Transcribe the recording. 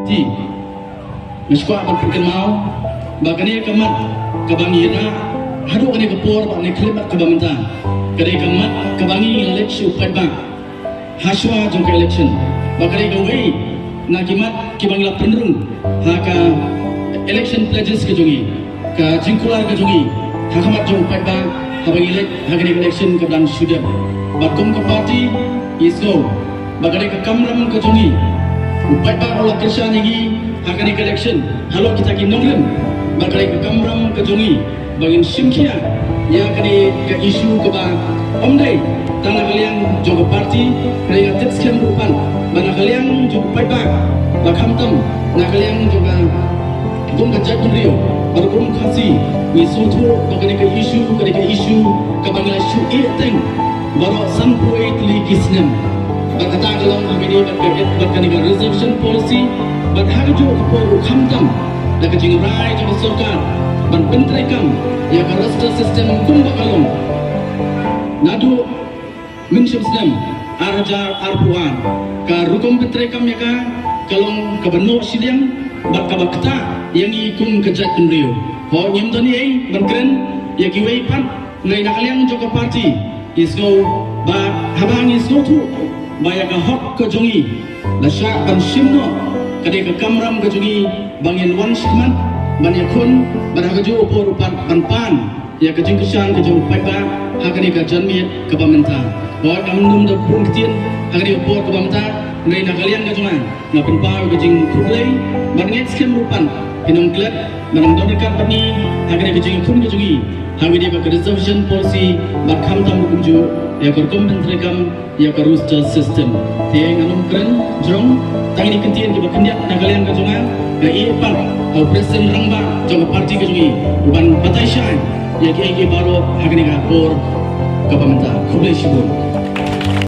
Ti, Nuswa berpikir mau, bagani kamat kebangi na, haru kani kepor, bagani kelibat kebaminta, kani kamat kebangi election paiba, haswa jangka election, bagani kawai, nakimat kebangi la penerung, haka election pledges kejongi, ka jingkular kejongi, hakamat jangka paiba, habangi elek, hagani election kedang sudah, bakum ke parti, isgo, bagani ke kamram kejongi, upai ba olah kerja nigi. Akan ikut election, halo kita kini nonglim, bakal ke kamram ke jongi, bangin simkia, ya kini ke isu ke bang, omdai, tanah kalian juga parti, kalian tips kiam rupan, bana kalian juga paiba, bakam tam, nak kalian juga kum kejat rio, baru kum kasih, misutu, bakal ke isu ke bangla isu teng, baru sampai teli kisnem. Berkata kalau kami ini berkaitan dengan reservation policy, berharga kepada kamdam, dan kejing rai juga sorkan, berpenterekam, ya ke roster sistem kumba kalong, nadu minship sistem, arjar arpuan, ke rukum penterekam ya ke kalong kebenur sidang, berkabakta yang ikum kejat penrio, ho nyemdani berkeren, ya kiwai pan, ngai nakaliang juga parti, isgo ba habang isgo tu. Baya ka hok ke jongi lasya ban simno kade ke kamram ke jongi bangin wan shikman ban yakun ban haju opor upan pan ya ke jingkesan ke jong paiba hakani ka janmi ke bamenta wa amnum da pungtien hakani opor ke bamenta ngai na kalian ke jongan na penpa ke jing kulai ban nget skem rupan pinong klet ban dondekat pani hakani ke jing kun ke jongi hakani ka reservation policy ban kham tam kunju ya korkom penterekam ya ke rooster system tiang anum keren jong tangi kentian ke bakendiat na kalian ke jonga na ipal au presiden rangba jong parti ke jongi uban batai shan ya ke baru hakani ka por ke pementa kublai shibur